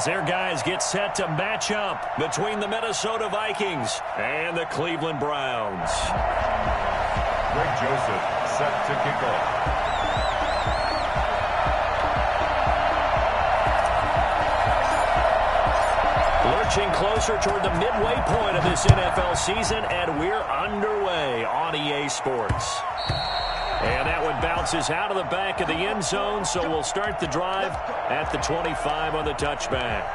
Their guys get set to match up between the Minnesota Vikings and the Cleveland Browns. Greg Joseph set to kick off. Lurching closer toward the midway point of this NFL season, and we're underway on EA Sports. And that one bounces out of the back of the end zone, so we'll start the drive at the 25 on the touchback.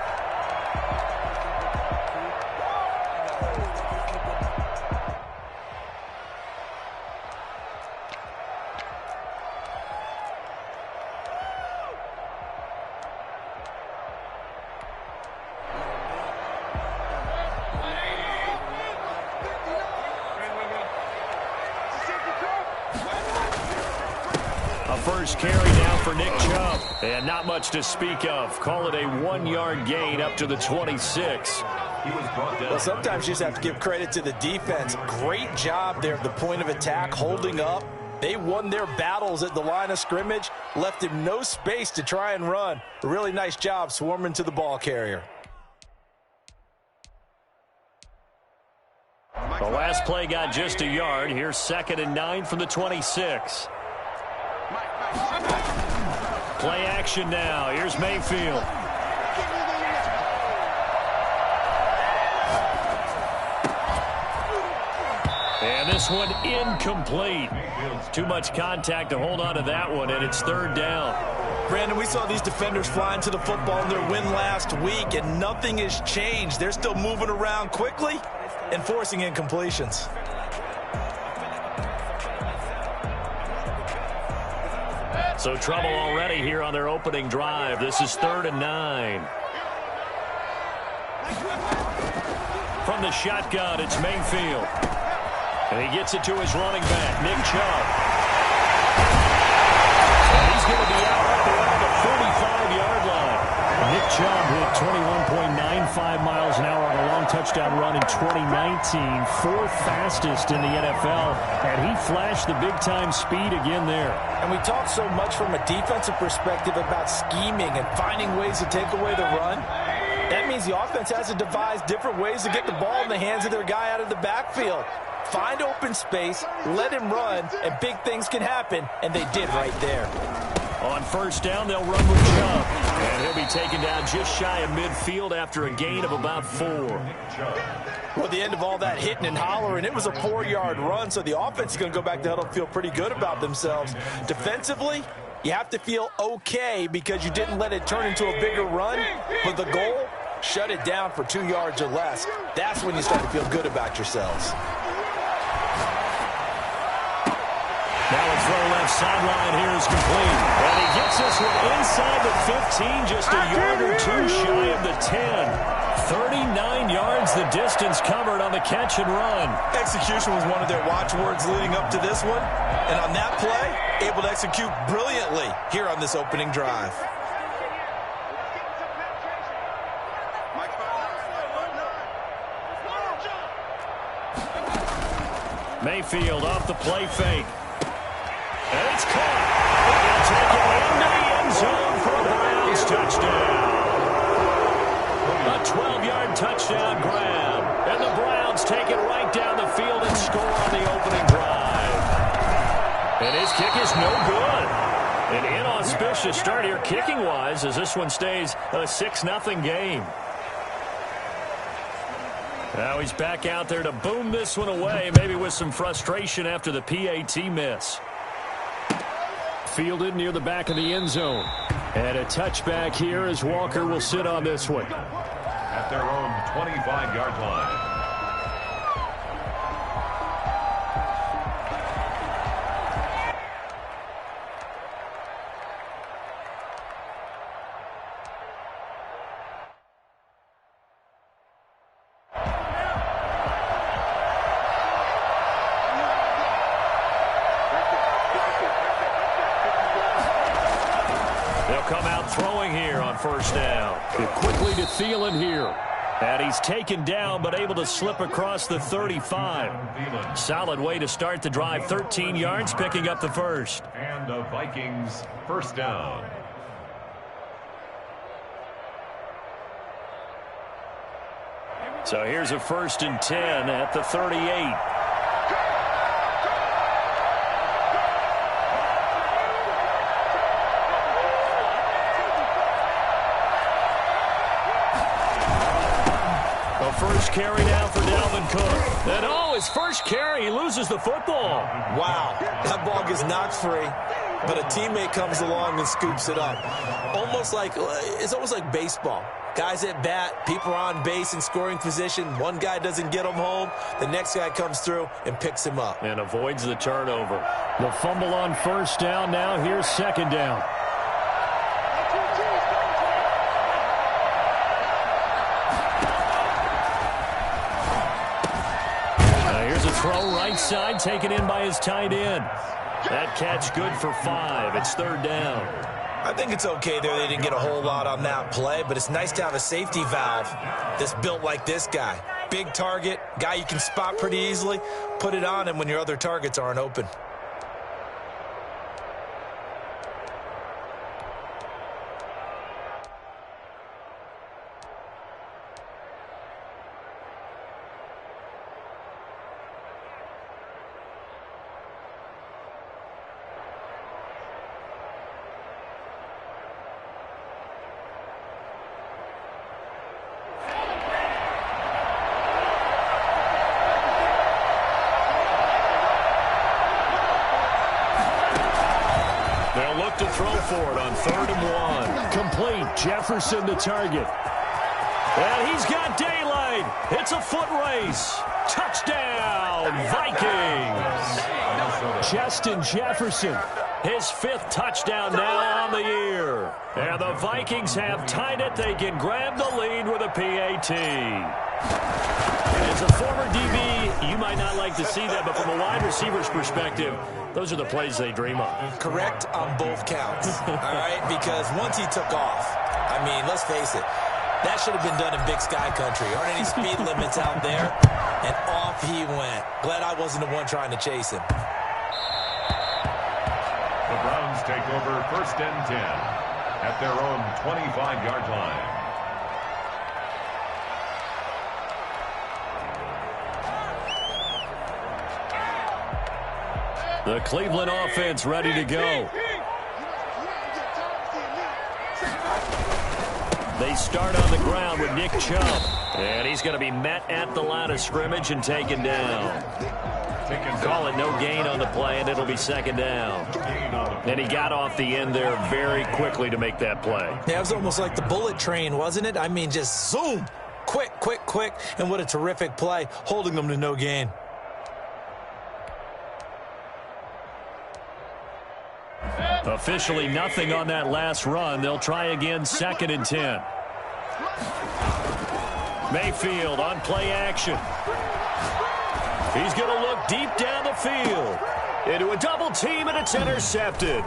First carry down for Nick Chubb. And not much to speak of. Call it a 1-yard gain up to the 26. Well, sometimes you just have to give credit to the defense. Great job there at the point of attack, holding up. They won their battles at the line of scrimmage, left him no space to try and run. A really nice job swarming to the ball carrier. The last play got just a yard. Here's 2nd and 9 from the 26. Play action now. Here's Mayfield. And this one incomplete. Too much contact to hold on to that one, and it's 3rd down. Brandon, we saw these defenders flying to the football in their win last week, and nothing has changed. They're still moving around quickly and forcing incompletions. So trouble already here on their opening drive. This is 3rd and 9. From the shotgun, it's Mayfield. And he gets it to his running back, Nick Chubb. And he's going to be out up around the 45-yard line. Nick Chubb hit 21.95 miles an hour on a long touchdown run in 2019, 4th fastest in the NFL, and he flashed the big-time speed again there. And we talk so much from a defensive perspective about scheming and finding ways to take away the run. That means the offense has to devise different ways to get the ball in the hands of their guy out of the backfield. Find open space, let him run, and big things can happen, and they did right there. On 1st down, they'll run with Chubb. And he'll be taken down just shy of midfield after a gain of about 4. Well, at the end of all that hitting and hollering, it was a 4-yard run, so the offense is going to go back to huddle and feel pretty good about themselves. Defensively, you have to feel okay because you didn't let it turn into a bigger run, but the goal, shut it down for 2 yards or less. That's when you start to feel good about yourselves. Now a throw left sideline here is complete. And he gets this one inside the 15, just a yard or 2 shy of the 10. 39 yards the distance covered on the catch and run. Execution was one of their watchwords leading up to this one. And on that play, able to execute brilliantly here on this opening drive. Mayfield off the play fake. And it's caught. They'll take it into the end zone for a Browns touchdown. A 12-yard touchdown grab. And the Browns take it right down the field and score on the opening drive. And his kick is no good. An inauspicious start here kicking-wise as this one stays a 6-0 game. Now he's back out there to boom this one away, maybe with some frustration after the PAT miss. Fielded near the back of the end zone. And a touchback here as Walker will sit on this one. At their own 25-yard line. Come out throwing here on 1st down. Quickly to Thielen here. And he's taken down but able to slip across the 35. Solid way to start the drive. 13 yards, picking up the first. And the Vikings 1st down. So here's a 1st and 10 at the 38. First carry now for Dalvin Cook. And his first carry, he loses the football. Wow, that ball gets knocked free, but a teammate comes along and scoops it up. It's almost like baseball. Guys at bat, people are on base in scoring position. One guy doesn't get him home. The next guy comes through and picks him up. And avoids the turnover. The fumble on 1st down. Now here's 2nd down. Throw right side, taken in by his tight end. That catch good for 5. It's 3rd down. I think it's okay there. They didn't get a whole lot on that play, but it's nice to have a safety valve that's built like this guy. Big target, guy you can spot pretty easily. Put it on him when your other targets aren't open. To throw for it on 3rd and 1. Complete. Jefferson the target. And he's got daylight. It's a foot race. Touchdown, Vikings. Justin Jefferson, his 5th touchdown now on the year. And the Vikings have tied it. They can grab the lead with a PAT. As a former DB, you might not like to see that, but from a wide receiver's perspective, those are the plays they dream of. Correct on both counts, all right? Because once he took off, I mean, let's face it, that should have been done in Big Sky Country. Aren't any speed limits out there? And off he went. Glad I wasn't the one trying to chase him. The Browns take over 1st and 10 at their own 25-yard line. The Cleveland offense ready to go. They start on the ground with Nick Chubb. And he's going to be met at the line of scrimmage and taken down. Call it no gain on the play, and it'll be 2nd down. And he got off the end there very quickly to make that play. Yeah, it was almost like the bullet train, wasn't it? I mean, just zoom. Quick, quick, quick. And what a terrific play, holding them to no gain. Officially nothing on that last run. They'll try again, 2nd and 10. Mayfield on play action. He's going to look deep down the field. Into a double team, and it's intercepted.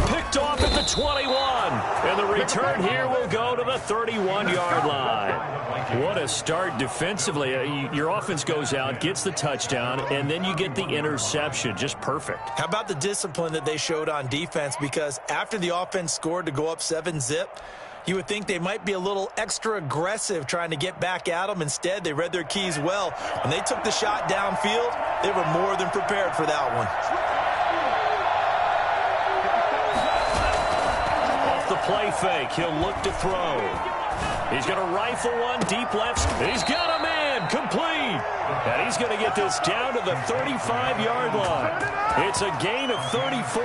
Picked off at the 21. And the return here will go to the 31-yard line. What a start defensively. Your offense goes out, gets the touchdown, and then you get the interception. Just perfect. How about the discipline that they showed on defense? Because after the offense scored to go up 7-zip, you would think they might be a little extra aggressive trying to get back at them. Instead, they read their keys well. When they took the shot downfield, they were more than prepared for that one. Off the play fake, he'll look to throw. He's going to rifle one deep left. He's got a man, complete. And he's going to get this down to the 35-yard line. It's a gain of 34.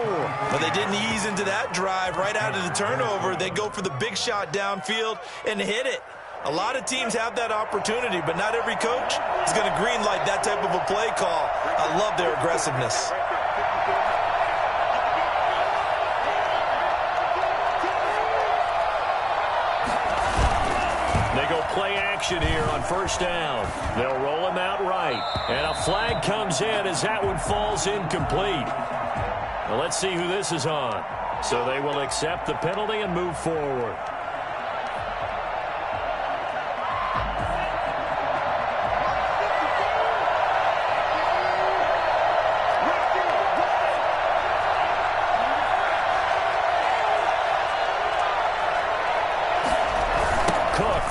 But they didn't ease into that drive right out of the turnover. They go for the big shot downfield and hit it. A lot of teams have that opportunity, but not every coach is going to greenlight that type of a play call. I love their aggressiveness. They go play action here on 1st down. They'll roll him out right. And a flag comes in as that one falls incomplete. Well, let's see who this is on. So they will accept the penalty and move forward.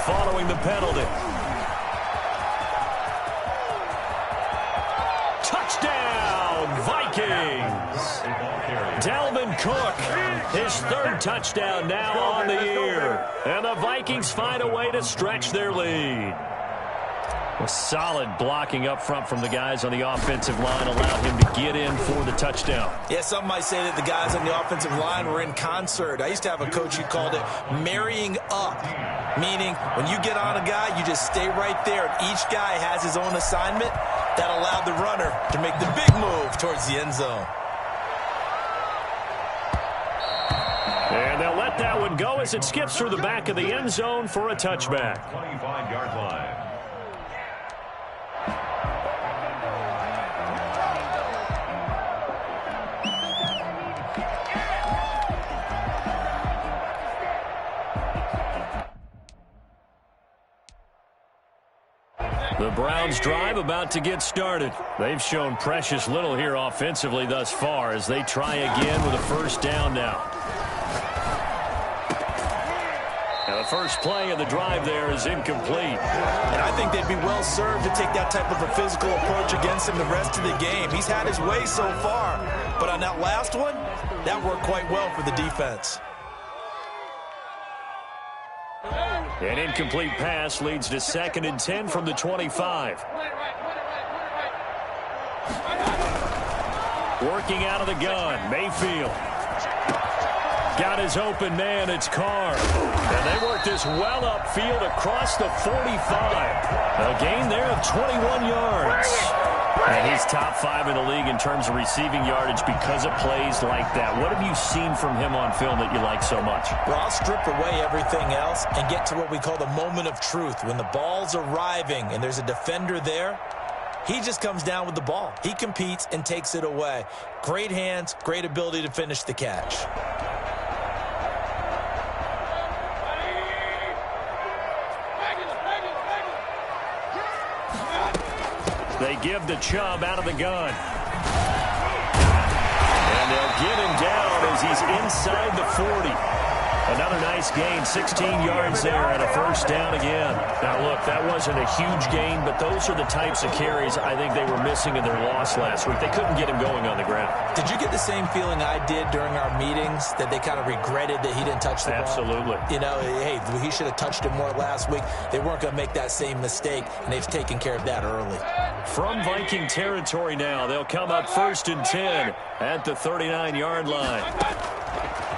Following the penalty. Vikings. Dalvin Cook, his third touchdown now on the year. And the Vikings find a way to stretch their lead. A solid blocking up front from the guys on the offensive line allowed him to get in for the touchdown. Yeah, some might say that the guys on the offensive line were in concert. I used to have a coach who called it marrying up, meaning when you get on a guy, you just stay right there, and each guy has his own assignment. That allowed the runner to make the big move towards the end zone. And they'll let that one go as it skips through the back of the end zone for a touchback. 25-yard line. The Browns drive about to get started. They've shown precious little here offensively thus far as they try again with a first down now. And the first play of the drive there is incomplete. And I think they'd be well served to take that type of a physical approach against him the rest of the game. He's had his way so far, but on that last one, that worked quite well for the defense. An incomplete pass leads to 2nd and 10 from the 25. Working out of the gun, Mayfield. Got his open man, it's Carr. And they work this well upfield across the 45. A gain there of 21 yards. And he's top 5 in the league in terms of receiving yardage because of plays like that. What have you seen from him on film that you like so much? Well, I'll strip away everything else and get to what we call the moment of truth. When the ball's arriving and there's a defender there, he just comes down with the ball. He competes and takes it away. Great hands, great ability to finish the catch. They give the Chubb out of the gun. And they'll get him down as he's inside the 40. Another nice gain, 16 yards there and a first down again. Now, look, that wasn't a huge gain, but those are the types of carries I think they were missing in their loss last week. They couldn't get him going on the ground. Did you get the same feeling I did during our meetings, that they kind of regretted that he didn't touch the ball? Absolutely. You know, hey, he should have touched it more last week. They weren't going to make that same mistake, and they've taken care of that early. From Viking territory now, they'll come up 1st and 10 at the 39-yard line.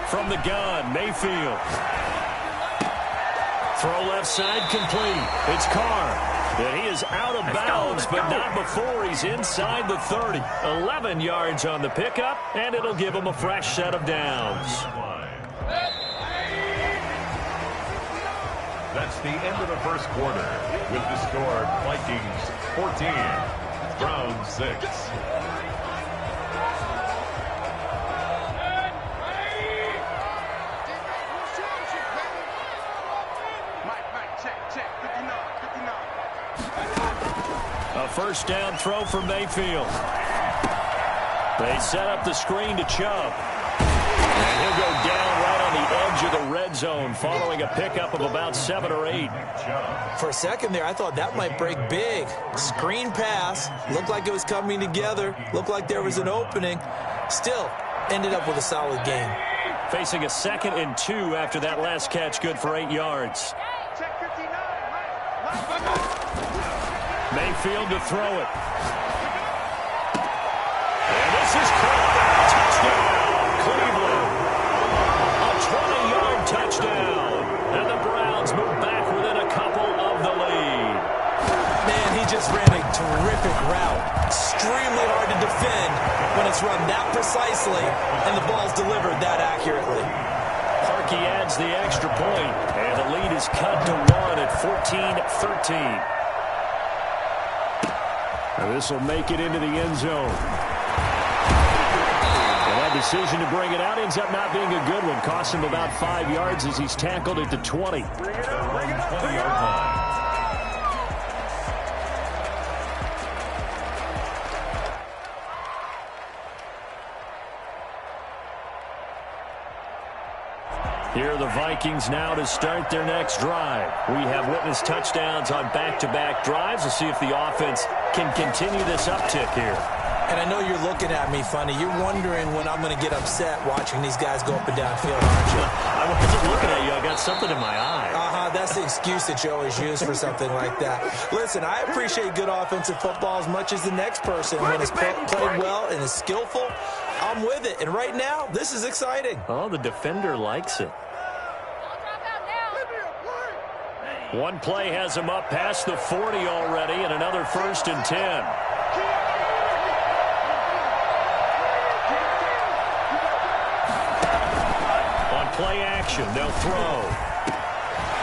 From the gun, Mayfield. Throw left side complete. It's Carr. And he is out of bounds, but not before he's inside the 30. 11 yards on the pickup, and it'll give him a fresh set of downs. That's the end of the first quarter. With the score, Vikings 14, Browns 6. A first down throw for Mayfield. They set up the screen to Chubb. And he'll go down right on the edge of the red zone following a pickup of about 7 or 8. For a second there, I thought that might break big. Screen pass. Looked like it was coming together. Looked like there was an opening. Still ended up with a solid gain. Facing a 2nd and 2 after that last catch, good for 8 yards. Mayfield to throw it. And this is caught. Touchdown, Cleveland. A 20-yard touchdown. And the Browns move back within a couple of the lead. Man, he just ran a terrific route. Extremely hard to defend when it's run that precisely and the ball's delivered that accurately. Parkey adds the extra point, and the lead is cut to 1 at 14-13. This will make it into the end zone. And that decision to bring it out ends up not being a good one. Costs him about 5 yards as he's tackled at the 20. Bring it up, 20-yard line. Here are the Vikings now to start their next drive. We have witnessed touchdowns on back-to-back drives. We'll see if the offense can continue this uptick here. And I know you're looking at me funny. You're wondering when I'm going to get upset watching these guys go up and down field, aren't you? I wasn't looking at you. I got something in my eye. That's the excuse that you always use for something like that. Listen, I appreciate good offensive football as much as the next person. When it's played well and is skillful, I'm with it. And right now, this is exciting. Oh, the defender likes it. One play has him up past the 40 already, and another 1st and 10. Play action, they'll throw.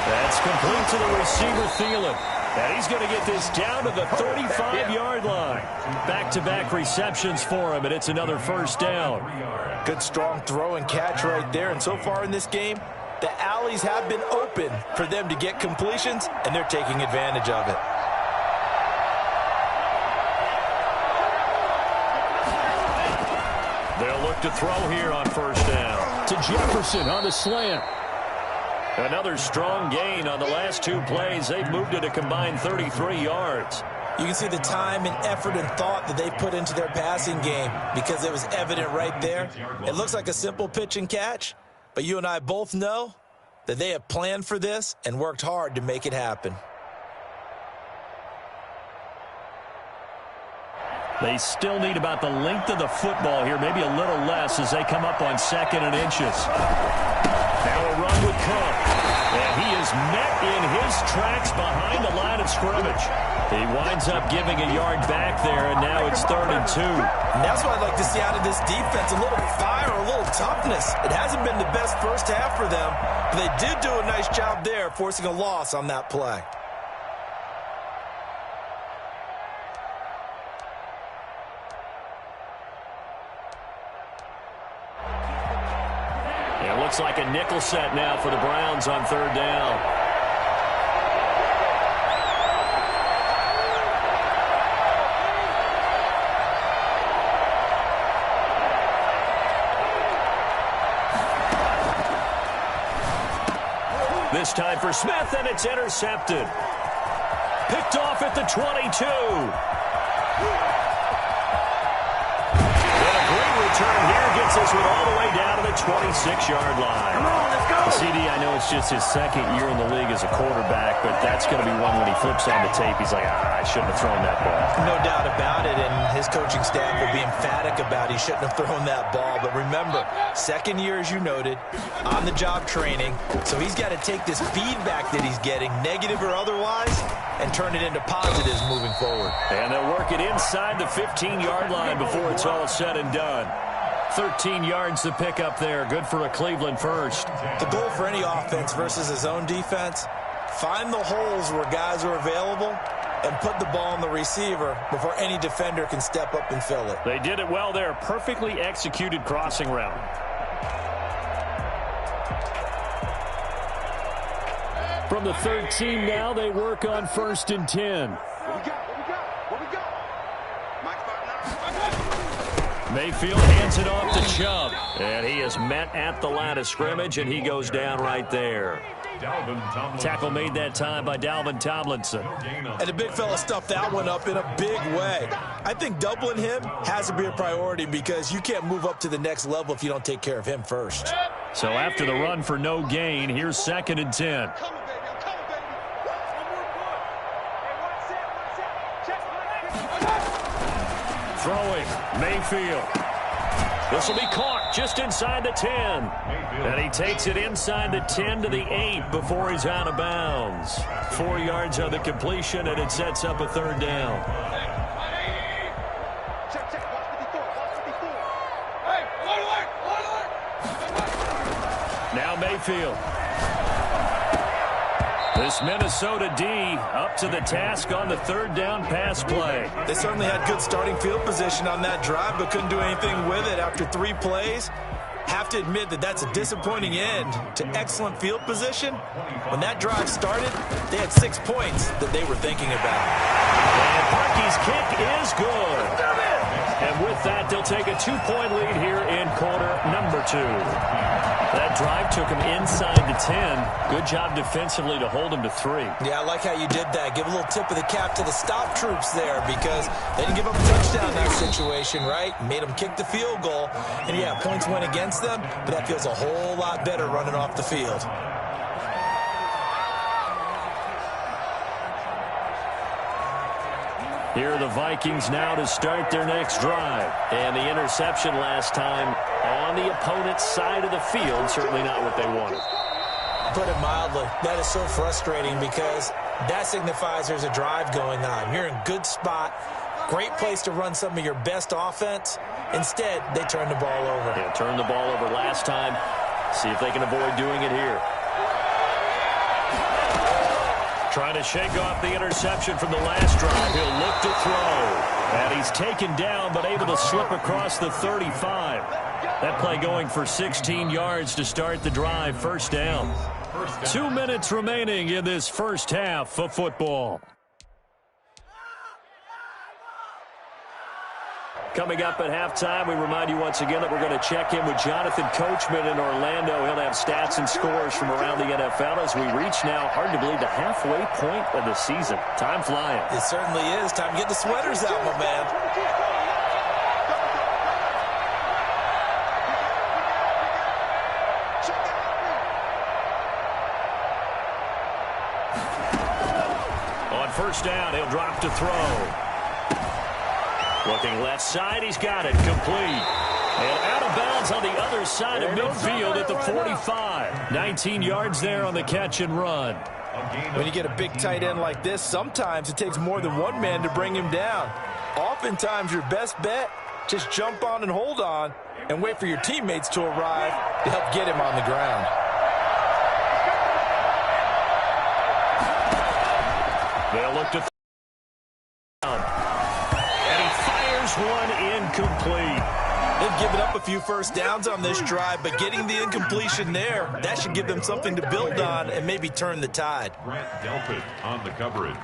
That's complete to the receiver, Thielen. And he's going to get this down to the 35-yard line. Back-to-back receptions for him, and it's another 1st down. Good, strong throw and catch right there. And so far in this game, the alleys have been open for them to get completions, and they're taking advantage of it. They'll look to throw here on 1st down. To Jefferson on the slant. Another strong gain on the last 2 plays. They've moved it a combined 33 yards. You can see the time and effort and thought that they put into their passing game because it was evident right there. It looks like a simple pitch and catch, but you and I both know that they have planned for this and worked hard to make it happen. They still need about the length of the football here, maybe a little less as they come up on 2nd and inches. Now a run would come. And he is met in his tracks behind the line of scrimmage. He winds up giving a yard back there, and now it's 3rd and 2. And that's what I'd like to see out of this defense, a little fire, a little toughness. It hasn't been the best first half for them, but they did do a nice job there, forcing a loss on that play. Looks like a nickel set now for the Browns on 3rd down. This time for Smith, and it's intercepted. Picked off at the 22. Return here gets us all the way down to the 26-yard line. Come on, let's go. CD, I know it's just his 2nd year in the league as a quarterback, but that's going to be one when he flips on the tape. He's like, I shouldn't have thrown that ball. No doubt about it, and his coaching staff will be emphatic about he shouldn't have thrown that ball. But remember, 2nd year, as you noted, on-the-job training, so he's got to take this feedback that he's getting, negative or otherwise, and turn it into positives moving forward. And they'll work it inside the 15-yard line before it's all said and done. 13 yards to pick up there. Good for a Cleveland first. The goal for any offense versus his own defense, find the holes where guys are available and put the ball on the receiver before any defender can step up and fill it. They did it well there. Perfectly executed crossing route. From the 13 now, they work on 1st and 10. Mayfield hands it off to Chubb. And he is met at the line of scrimmage, and he goes down right there. Tackle made that time by Dalvin Tomlinson. And the big fella stuffed that one up in a big way. I think doubling him has to be a priority because you can't move up to the next level if you don't take care of him first. So after the run for no gain, here's 2nd and 10. Throwing, Mayfield. This will be caught just inside the 10. And he takes it inside the 10 to the 8 before he's out of bounds. 4 yards on the completion, and it sets up a 3rd down. Now Mayfield. This Minnesota D up to the task on the 3rd down pass play. They certainly had good starting field position on that drive, but couldn't do anything with it after 3 plays. Have to admit that that's a disappointing end to excellent field position. When that drive started, they had 6 points that they were thinking about. And Parkey's kick is good. And with that, they'll take a 2-point lead here in quarter number 2. That drive took him inside the 10. Good job defensively to hold him to 3. Yeah, I like how you did that. Give a little tip of the cap to the stop troops there because they didn't give up a touchdown in that situation, right? Made them kick the field goal. And, yeah, points went against them, but that feels a whole lot better running off the field. Here are the Vikings now to start their next drive. And the interception last time on the opponent's side of the field, certainly not what they wanted. Put it mildly, that is so frustrating because that signifies there's a drive going on. You're in good spot, great place to run some of your best offense. Instead, they turn the ball over. Yeah, turned the ball over last time. See if they can avoid doing it here. Trying to shake off the interception from the last drive. He'll look to throw. And he's taken down, but able to slip across the 35. That play going for 16 yards to start the drive. First down. 2 minutes remaining in this first half of football. Coming up at halftime, we remind you once again that we're going to check in with Jonathan Coachman in Orlando. He'll have stats and scores from around the NFL as we reach now, hard to believe, the halfway point of the season. Time flying. It certainly is. Time to get the sweaters out, my man. On first down, he'll drop to throw. Looking left side, he's got it, complete. And out of bounds on the other side of midfield at the 45. 19 yards there on the catch and run. When you get a big tight end like this, sometimes it takes more than one man to bring him down. Oftentimes, your best bet, just jump on and hold on and wait for your teammates to arrive to help get him on the ground. They'll look to one incomplete. They've given up a few first downs on this drive, but getting the incompletion there, that should give them something to build on and maybe turn the tide. Grant Delpit on the coverage.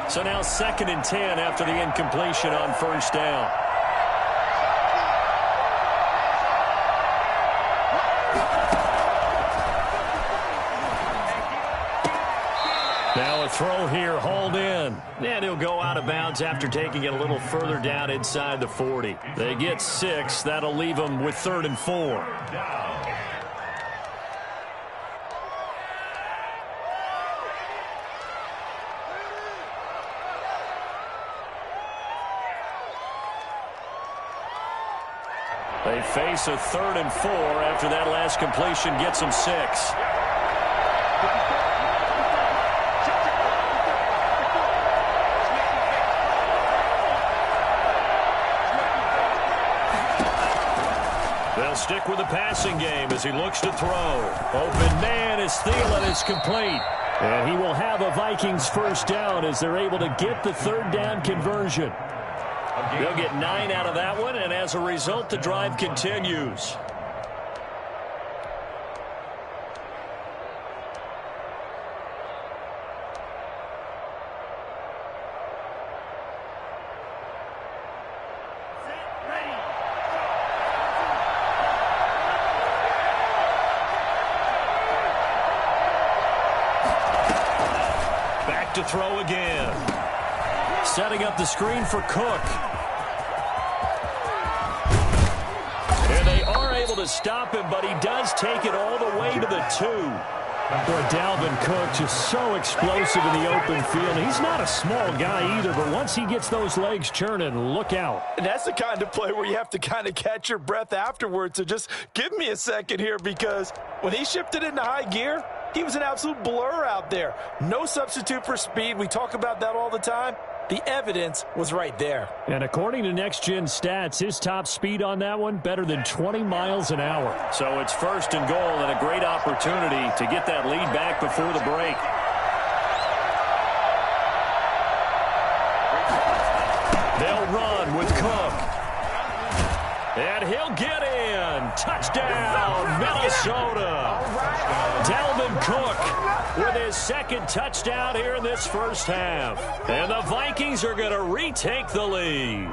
So now 2nd and 10 after the incompletion on first down. Now a throw here, hauled in. And he'll go out of bounds after taking it a little further down inside the 40. They get 6. That'll leave them with 3rd and 4. They face a 3rd and 4 after that last completion gets them 6. They'll stick with the passing game as he looks to throw. Open man is Thielen is complete. And he will have a Vikings first down as they're able to get the 3rd down conversion. They'll get 9 out of that one, and as a result, the drive continues. Back to throw again. Setting up the screen for Cook. And they are able to stop him, but he does take it all the way to the 2. Boy, Dalvin Cook just so explosive in the open field. He's not a small guy either, but once he gets those legs churning, look out. And that's the kind of play where you have to kind of catch your breath afterwards. So just give me a second here, because when he shifted into high gear, he was an absolute blur out there. No substitute for speed. We talk about that all the time. The evidence was right there. And according to Next Gen Stats, his top speed on that one, better than 20 miles an hour. So it's 1st and goal and a great opportunity to get that lead back before the break. They'll run with Cook. And he'll get in. Touchdown, Minnesota. Dalvin Cook with his second touchdown here in this first half. And the Vikings are going to retake the lead.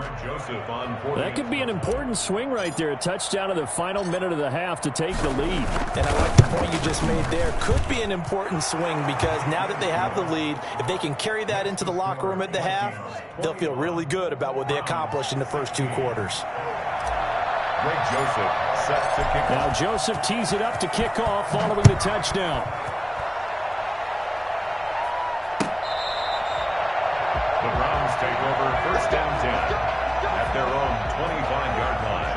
That could be an important swing right there. A touchdown in the final minute of the half to take the lead. And I like the point you just made there. Could be an important swing because now that they have the lead, if they can carry that into the locker room at the half, they'll feel really good about what they accomplished in the first 2 quarters. Greg Joseph set to kick Now Joseph tees it up to kick off following the touchdown. The Browns take over first down 10 at their own 25-yard line.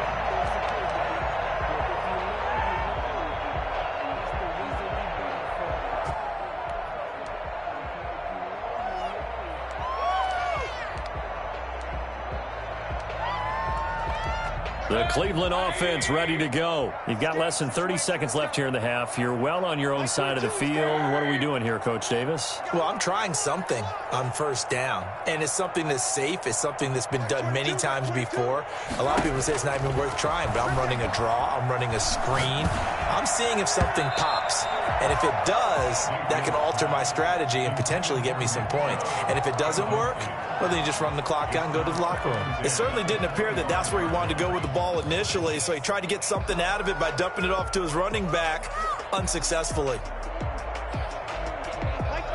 The Cleveland offense ready to go. You've got less than 30 seconds left here in the half. You're well on your own side of the field. What are we doing here, Coach Davis? Well, I'm trying something on first down, and it's something that's safe. It's something that's been done many times before. A lot of people say it's not even worth trying, but I'm running a draw. I'm running a screen. I'm seeing if something pops, and if it does, that can alter my strategy and potentially get me some points. And if it doesn't work, well, then you just run the clock out and go to the locker room. It certainly didn't appear that that's where he wanted to go with the ball initially, so he tried to get something out of it by dumping it off to his running back unsuccessfully.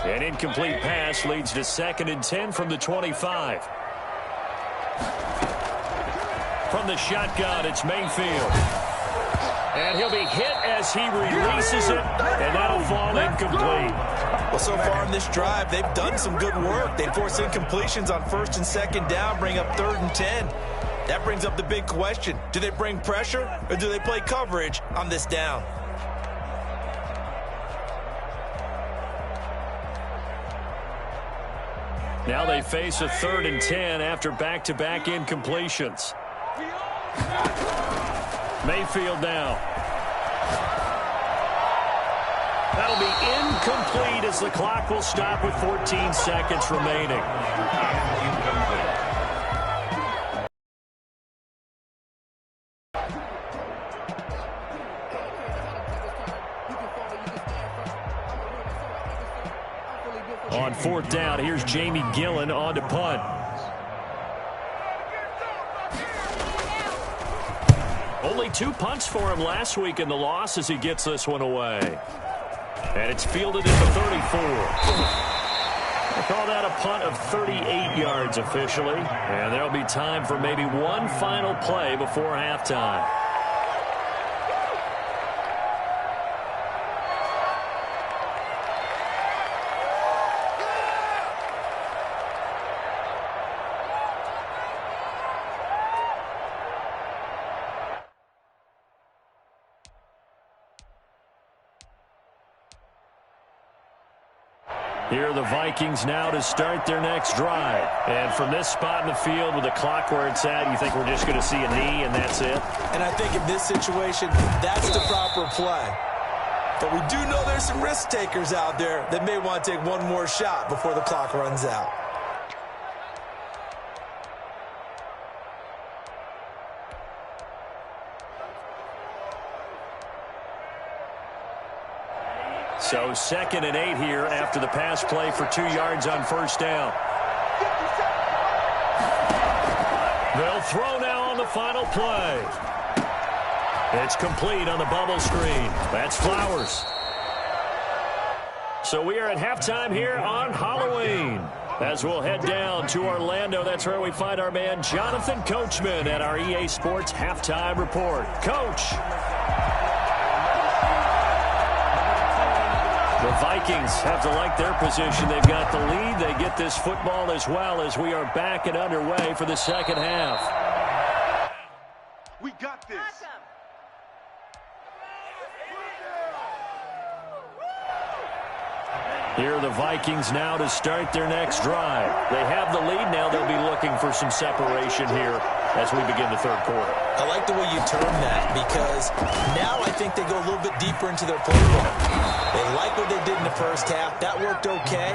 An incomplete pass leads to 2nd and 10 from the 25. From the shotgun, it's Mayfield. And he'll be hit as he releases it, and that'll fall incomplete. Well, so far in this drive, they've done some good work. They force incompletions on 1st and 2nd down, bring up 3rd and 10. That brings up the big question. Do they bring pressure, or do they play coverage on this down? Now they face a 3rd and 10 after back-to-back incompletions. Mayfield now. That'll be incomplete as the clock will stop with 14 seconds remaining. On 4th down, here's Jamie Gillen on to punt. Only 2 punts for him last week in the loss as he gets this one away. And it's fielded at the 34. They call that a punt of 38 yards officially. And there'll be time for maybe one final play before halftime. Here are the Vikings now to start their next drive. And from this spot in the field with the clock where it's at, you think we're just going to see a knee and that's it? And I think in this situation, that's the proper play. But we do know there's some risk takers out there that may want to take one more shot before the clock runs out. So 2nd and 8 here after the pass play for 2 yards on 1st down. They'll throw now on the final play. It's complete on the bubble screen. That's Flowers. So we are at halftime here on Halloween. As we'll head down to Orlando, that's where we find our man Jonathan Coachman at our EA Sports Halftime Report. Coach. The Vikings have to like their position. They've got the lead. They get this football as well as we are back and underway for the second half. We got this. Here are the Vikings now to start their next drive. They have the lead now. They'll be looking for some separation here as we begin the third quarter. I like the way you term that, because now I think they go a little bit deeper into their playbook. They like what they did in the first half. That worked okay.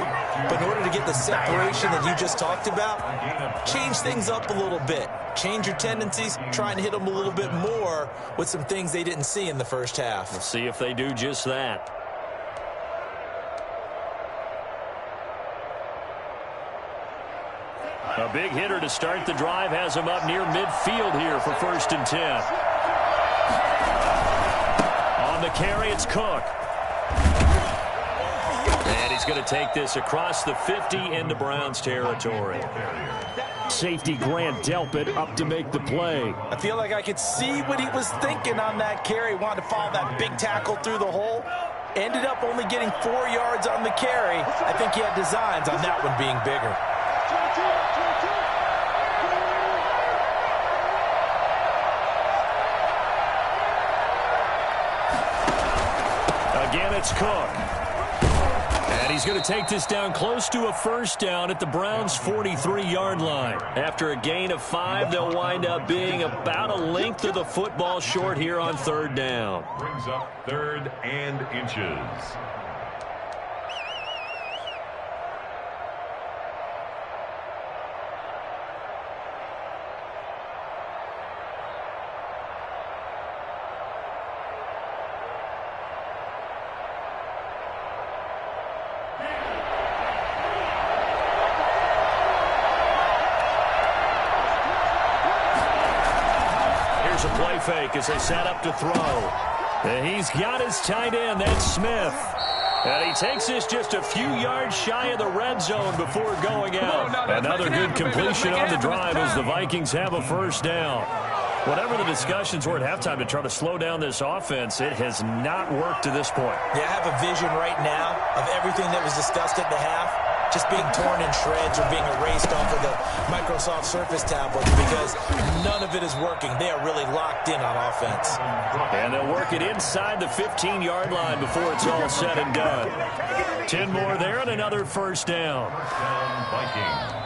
But in order to get the separation that you just talked about, change things up a little bit. Change your tendencies, try and hit them a little bit more with some things they didn't see in the first half. We'll see if they do just that. A big hitter to start the drive has him up near midfield here for 1st and 10. On the carry, it's Cook. And he's going to take this across the 50 into Browns territory. Safety Grant Delpit up to make the play. I feel like I could see what he was thinking on that carry. Wanted to follow that big tackle through the hole. Ended up only getting 4 yards on the carry. I think he had designs on that one being bigger. Again, it's Cook. And he's going to take this down close to a 1st down at the Browns' 43-yard line. After a gain of 5, they'll wind up being about a length of the football short here on 3rd down. Brings up 3rd and inches. A play fake as they set up to throw. And he's got his tight end, that's Smith. And he takes this just a few yards shy of the red zone before going out. Another good completion on the drive as the Vikings have a 1st down. Whatever the discussions were at halftime to try to slow down this offense, it has not worked to this point. Yeah, I have a vision right now of everything that was discussed at the half just being torn in shreds or being erased off of the Microsoft Surface tablets, because none of it is working. They are really locked in on offense. And they'll work it inside the 15-yard line before it's all said and done. 10 more there and another 1st down. Vikings.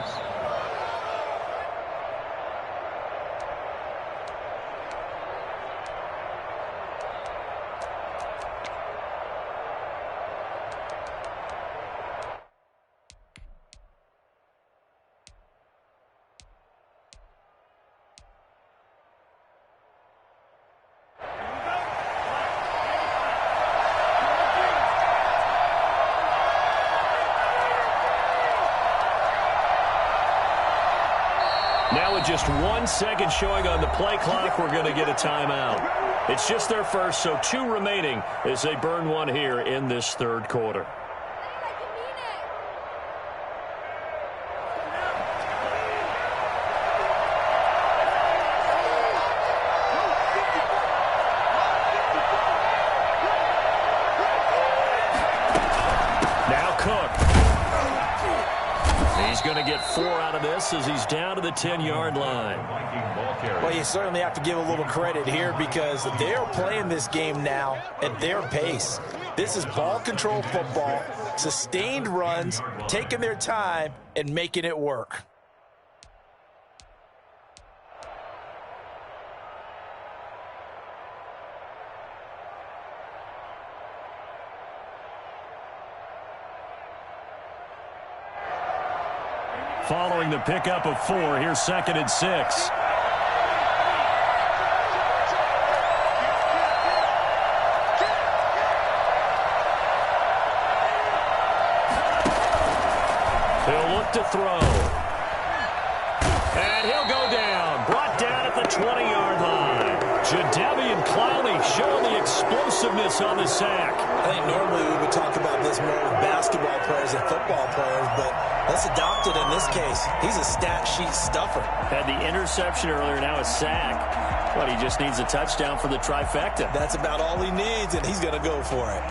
Now with just 1 second showing on the play clock, we're going to get a timeout. It's just their first, so 2 remaining as they burn one here in this 3rd quarter. Going to get 4 out of this as he's down to the 10-yard line. Well, you certainly have to give a little credit here, because they are playing this game now at their pace. This is ball control football, sustained runs, taking their time and making it work. Following the pickup of 4, here's 2nd and 6. He'll look to throw. And he'll go down. Brought down at the 20-yard line. Jadeveon Clowney showing the explosiveness on the sack. I think normally we would talk about this more with basketball players and football players, but let's adopt it in this case. He's a stat sheet stuffer. Had the interception earlier, now a sack. But he just needs a touchdown for the trifecta. That's about all he needs, and he's going to go for it.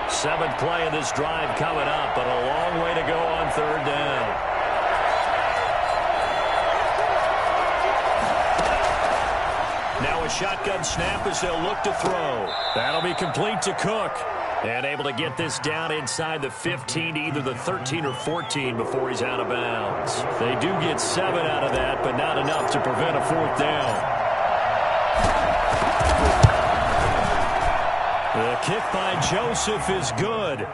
Seventh play of this drive coming up, but a long way to go on 3rd down. shotgun snap as they'll look to throw. That'll be complete to Cook. And able to get this down inside the 15 to either the 13 or 14 before he's out of bounds. They do get 7 out of that, but not enough to prevent a 4th down. The kick by Joseph is good.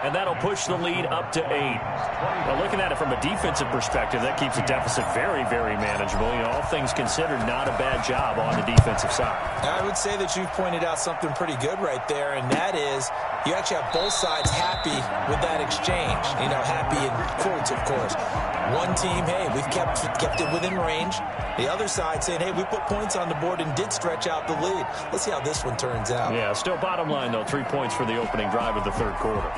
And that'll push the lead up to 8. Well, looking at it from a defensive perspective, that keeps the deficit very, very manageable. You know, all things considered, not a bad job on the defensive side. I would say that you've pointed out something pretty good right there, and that is you actually have both sides happy with that exchange. You know, happy in quotes, of course. One team, hey, we've kept it within range. The other side saying, hey, we put points on the board and did stretch out the lead. Let's see how this one turns out. Yeah, still bottom line, though, 3 points for the opening drive of the 3rd quarter.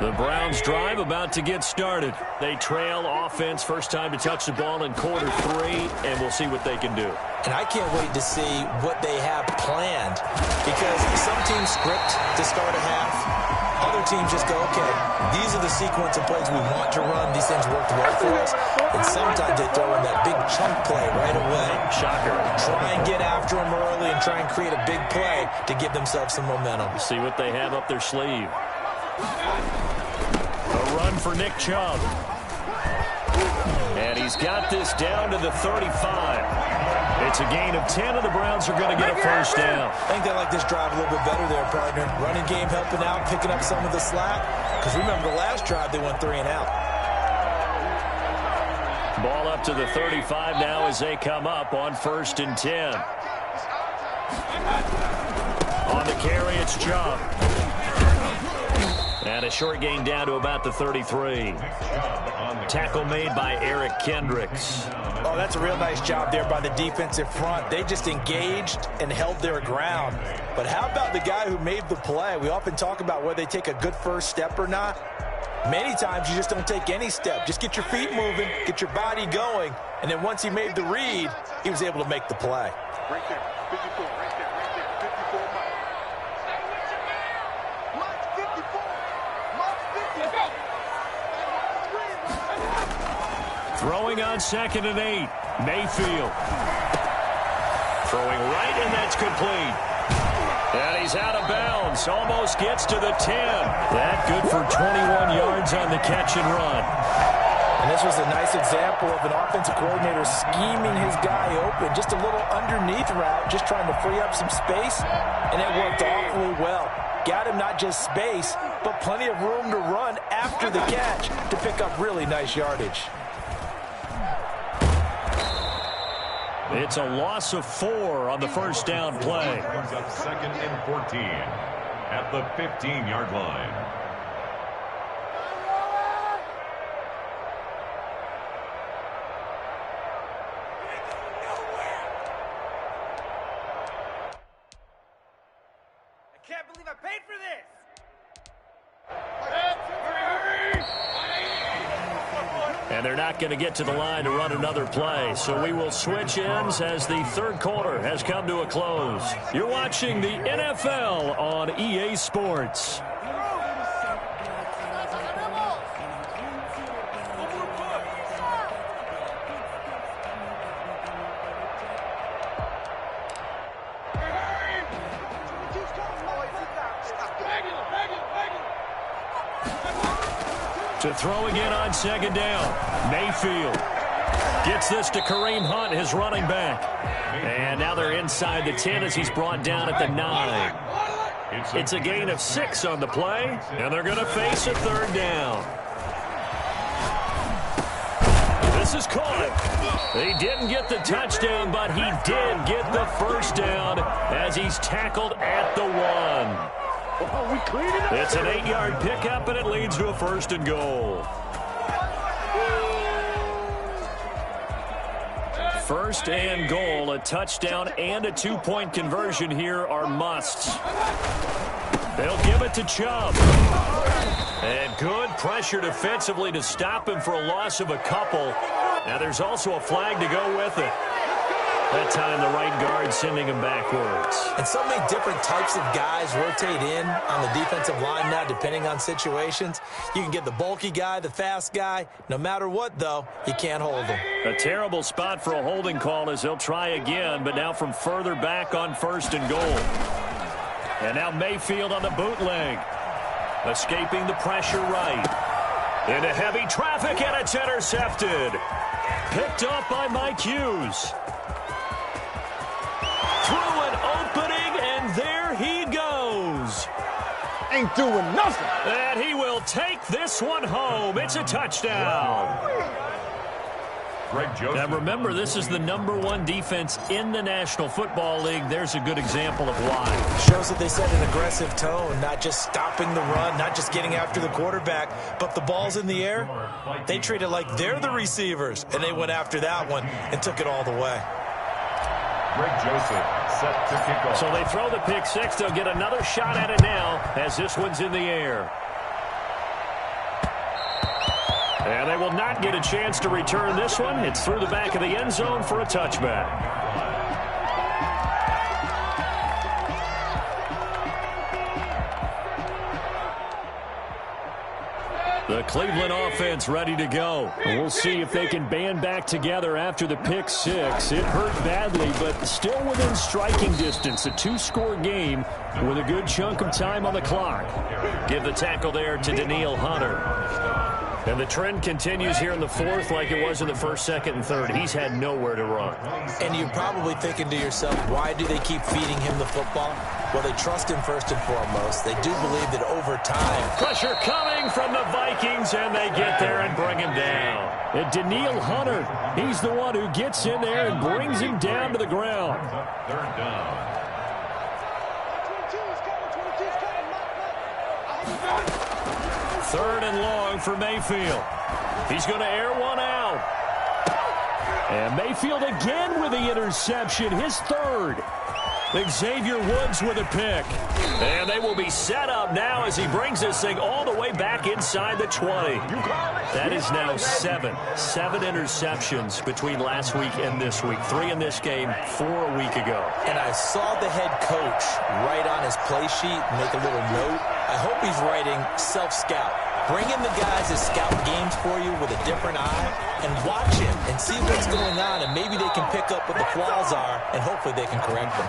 The Browns drive about to get started. They trail offense, first time to touch the ball in quarter 3, and we'll see what they can do. And I can't wait to see what they have planned, because some teams script to start a half. Other teams just go, okay, these are the sequence of plays we want to run. These things worked well for us. And sometimes they throw in that big chunk play right away. Shocker. Try and get after them early and try and create a big play to give themselves some momentum. See what they have up their sleeve. A run for Nick Chubb. And he's got this down to the 35. It's a gain of 10, and the Browns are going to get a first down. I think they like this drive a little bit better there, partner. Running game helping out, picking up some of the slack. Because remember, the last drive, they went 3 and out. Ball up to the 35 now as they come up on 1st and 10. On the carry, it's Chubb. And a short gain down to about the 33. Tackle made by Eric Kendricks. Oh, that's a real nice job there by the defensive front. They just engaged and held their ground. But how about the guy who made the play? We often talk about whether they take a good first step or not. Many times you just don't take any step. Just get your feet moving, get your body going, and then once he made the read, he was able to make the play. Right there, 54, right there, 54 miles. March 54, March 54. Throwing on 2nd and 8. Mayfield. Throwing right, and that's complete. And he's out of bounds. Almost gets to the 10. That good for 21 yards on the catch and run. And this was a nice example of an offensive coordinator scheming his guy open. Just a little underneath route, just trying to free up some space, and it worked awfully well. Got him not just space, but plenty of room to run after the catch to pick up really nice yardage. It's a loss of 4 on the first down play. Brings up 2nd and 14 at the 15-yard line. I can't believe I paid for this. And they're not going to get to the line to run another play. So we will switch ends as the 3rd quarter has come to a close. You're watching the NFL on EA Sports. To throw again on 2nd down. Mayfield gets this to Kareem Hunt, his running back. And now they're inside the 10 as he's brought down at the 9. It's a gain of 6 on the play, and they're going to face a 3rd down. This is caught. He didn't get the touchdown, but he did get the first down as he's tackled at the 1. It's an 8-yard pickup, and it leads to a 1st and goal. 1st and goal, a touchdown and a 2-point conversion here are musts. They'll give it to Chubb. And good pressure defensively to stop him for a loss of a couple. Now there's also a flag to go with it. That time the right guard sending him backwards. And so many different types of guys rotate in on the defensive line now, depending on situations. You can get the bulky guy, the fast guy. No matter what, though, you can't hold him. A terrible spot for a holding call as they'll try again, but now from further back on 1st and goal. And now Mayfield on the bootleg. Escaping the pressure right. Into heavy traffic, and it's intercepted. Picked up by Mike Hughes. Through an opening, and there he goes. Ain't doing nothing. And he will take this one home. It's a touchdown. Now remember, this is the #1 defense in the National Football League. There's a good example of why. Shows that they set an aggressive tone, not just stopping the run, not just getting after the quarterback, but the ball's in the air. They treat it like they're the receivers, and they went after that one and took it all the way. Greg Joseph set to kick off. So they throw the pick six. They'll get another shot at it now as this one's in the air. And they will not get a chance to return this one. It's through the back of the end zone for a touchback. The Cleveland offense ready to go. We'll see if they can band back together after the pick six. It hurt badly, but still within striking distance. A 2-score game with a good chunk of time on the clock. Give the tackle there to Daniil Hunter. And the trend continues here in the 4th like it was in the 1st, 2nd, and 3rd. He's had nowhere to run. And you're probably thinking to yourself, why do they keep feeding him the football? Well, they trust him first and foremost. They do believe that over time. Pressure coming from the Vikings, and they get there and bring him down. And Daniil Hunter, he's the one who gets in there and brings him down to the ground. 3rd down. Third and long for Mayfield. He's going to air one out. And Mayfield again with the interception, his 3rd. Xavier Woods with a pick. And they will be set up now as he brings this thing all the way back inside the 20. That is now 7 interceptions between last week and this week. 3 in this game, 4 a week ago. And I saw the head coach write on his play sheet, make a little note. I hope he's writing self-scout. Bring in the guys that scout games for you with a different eye and watch him and see what's going on, and maybe they can pick up what the flaws are, and hopefully they can correct them.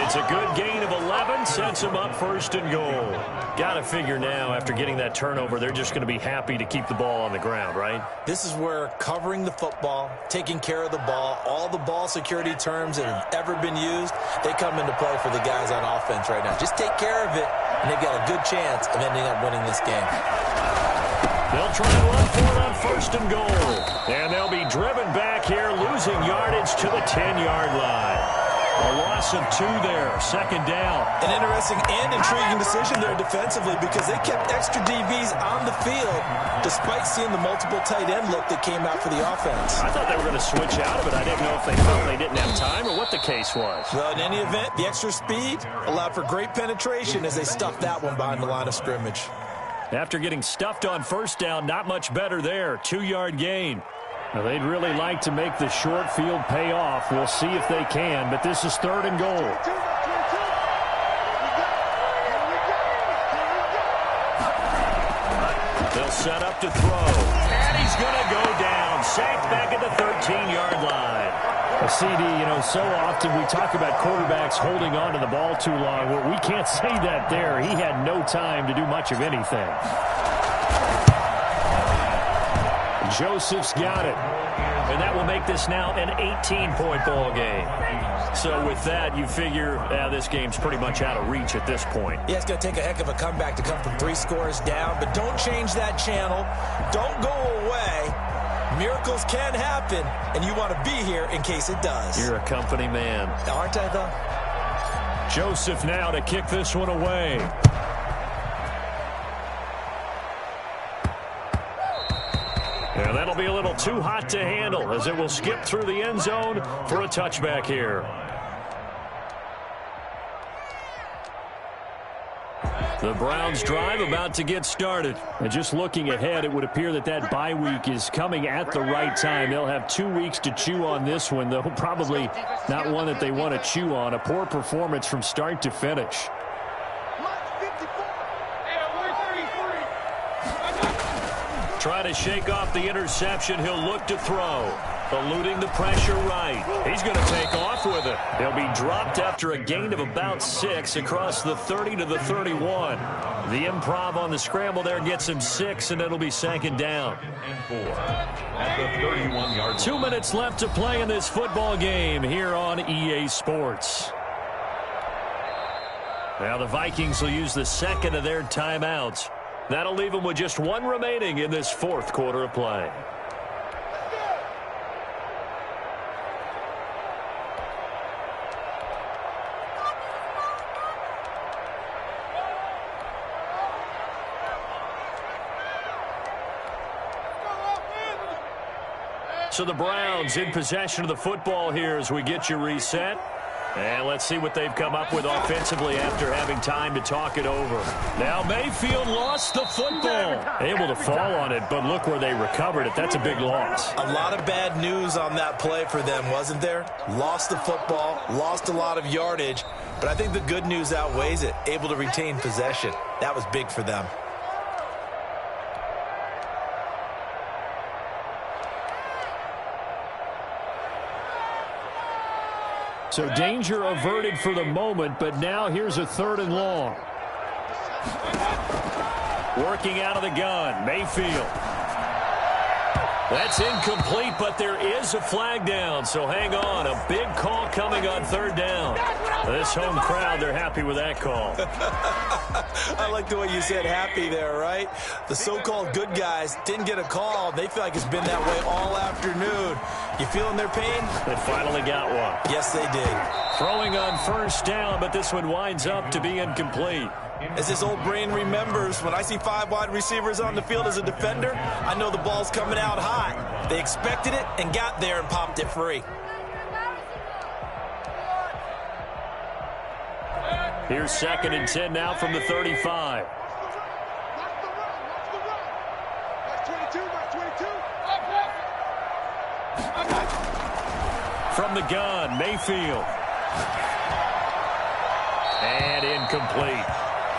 It's a good gain of 11, sets them up 1st and goal. Got to figure now, after getting that turnover, they're just going to be happy to keep the ball on the ground, right? This is where covering the football, taking care of the ball, all the ball security terms that have ever been used, they come into play for the guys on offense right now. Just take care of it, and they've got a good chance of ending up winning this game. They'll try and run for it on 1st and goal. And they'll be driven back here, losing yardage to the 10-yard line. A loss of 2 there, 2nd down. An interesting and intriguing decision there defensively because they kept extra DBs on the field despite seeing the multiple tight end look that came out for the offense. I thought they were going to switch out of it. I didn't know if they felt they didn't have time or what the case was. Well, in any event, the extra speed allowed for great penetration as they stuffed that one behind the line of scrimmage. After getting stuffed on 1st down, not much better there. 2-yard gain. Now, they'd really like to make the short field pay off. We'll see if they can, but this is 3rd and goal. They'll set up to throw. And he's going to go down. Sacked back at the 13-yard line. A CD, so often we talk about quarterbacks holding on to the ball too long. Well, we can't say that there. He had no time to do much of anything. Joseph's got it. And that will make this now an 18-point ball game. So with that, you figure this game's pretty much out of reach at this point. Yeah, it's going to take a heck of a comeback to come from 3 scores down, but don't change that channel. Don't go away. Miracles can happen, and you want to be here in case it does. You're a company man. Aren't I, though? Joseph now to kick this one away. And that'll be a little too hot to handle as it will skip through the end zone for a touchback here. The Browns drive about to get started. And just looking ahead, it would appear that that bye week is coming at the right time. They'll have 2 weeks to chew on this one, though probably not one that they want to chew on. A poor performance from start to finish. Try to shake off the interception. He'll look to throw. Eluding the pressure right. He's going to take off with it. He'll be dropped after a gain of about 6 across the 30 to the 31. The improv on the scramble there gets him 6, and it'll be second down. And 4 at the 31-yard line. 2 minutes left to play in this football game here on EA Sports. Now the Vikings will use the second of their timeouts. That'll leave them with just 1 remaining in this fourth quarter of play. So the Browns in possession of the football here as we get you reset. And let's see what they've come up with offensively after having time to talk it over. Now Mayfield lost the football. Able to fall on it, but look where they recovered it. That's a big loss. A lot of bad news on that play for them, wasn't there? Lost the football, lost a lot of yardage, but I think the good news outweighs it. Able to retain possession. That was big for them. So danger averted for the moment, but now here's a 3rd and long. Working out of the gun, Mayfield. That's incomplete, but there is a flag down, so hang on. A big call coming on 3rd down. This home crowd, they're happy with that call. I like the way you said happy there, right? The so-called good guys didn't get a call. They feel like it's been that way all afternoon. You feeling their pain? They finally got one. Yes, they did. Throwing on 1st down, but this one winds up to be incomplete. As his old brain remembers, when I see 5 wide receivers on the field as a defender, I know the ball's coming out high. They expected it and got there and popped it free. Here's 2nd and 10 now from the 35. From the gun, Mayfield. And incomplete.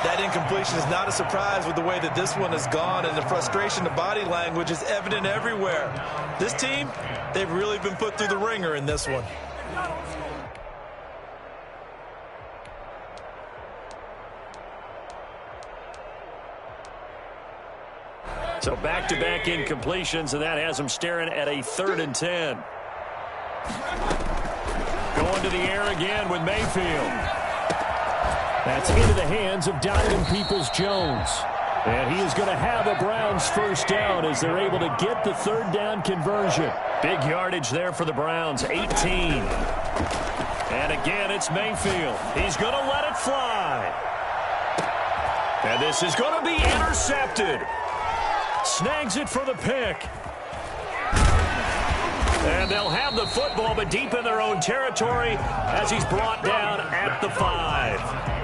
That incompletion is not a surprise with the way that this one has gone, and the frustration, the body language is evident everywhere. This team, they've really been put through the ringer in this one. So back-to-back incompletions, and that has them staring at a 3rd and 10. Going to the air again with Mayfield. That's into the hands of Donovan Peoples-Jones. And he is going to have a Browns 1st down as they're able to get the 3rd down conversion. Big yardage there for the Browns, 18. And again, it's Mayfield. He's going to let it fly. And this is going to be intercepted. Snags it for the pick. And they'll have the football, but deep in their own territory as he's brought down at the 5.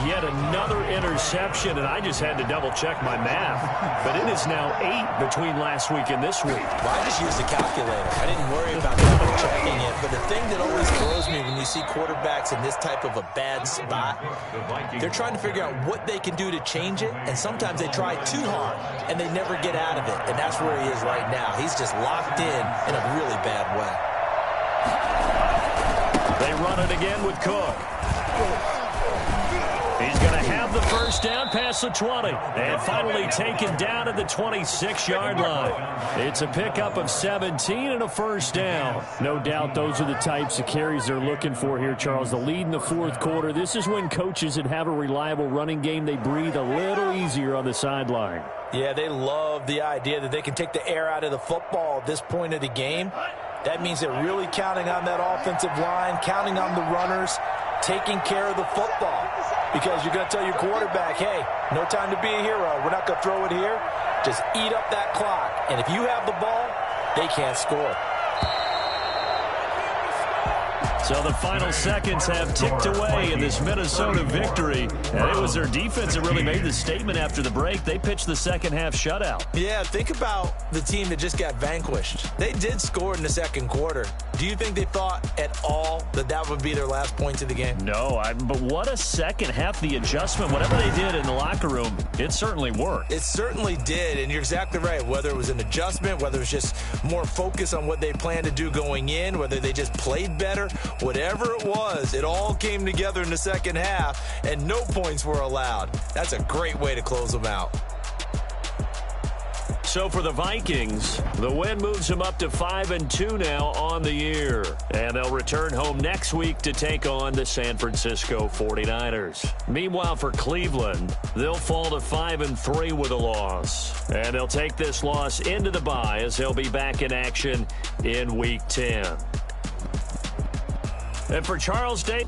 Yet another interception, and I just had to double-check my math. But it is now 8 between last week and this week. Well, I just used a calculator. I didn't worry about double-checking it. But the thing that always throws me when you see quarterbacks in this type of a bad spot, they're trying to figure out what they can do to change it, and sometimes they try too hard, and they never get out of it. And that's where he is right now. He's just locked in a really bad way. They run it again with Cook. He's going to have the 1st down past the 20. And finally taken down at the 26-yard line. It's a pickup of 17 and a 1st down. No doubt those are the types of carries they're looking for here, Charles. The lead in the 4th quarter. This is when coaches that have a reliable running game, they breathe a little easier on the sideline. Yeah, they love the idea that they can take the air out of the football at this point of the game. That means they're really counting on that offensive line, counting on the runners, taking care of the football. Because you're going to tell your quarterback, hey, no time to be a hero. We're not going to throw it here. Just eat up that clock. And if you have the ball, they can't score. So the final seconds have ticked away in this Minnesota victory. And it was their defense that really made the statement after the break. They pitched the second half shutout. Yeah, think about the team that just got vanquished. They did score in the second quarter. Do you think they thought at all that that would be their last point of the game? No, but what a second half. The adjustment, whatever they did in the locker room, it certainly worked. It certainly did, and you're exactly right. Whether it was an adjustment, whether it was just more focus on what they planned to do going in, whether they just played better, whatever it was, it all came together in the second half, and no points were allowed. That's a great way to close them out. So for the Vikings, the win moves them up to 5-2 now on the year. And they'll return home next week to take on the San Francisco 49ers. Meanwhile, for Cleveland, they'll fall to 5-3 with a loss. And they'll take this loss into the bye as they'll be back in action in Week 10. And for Charles Day...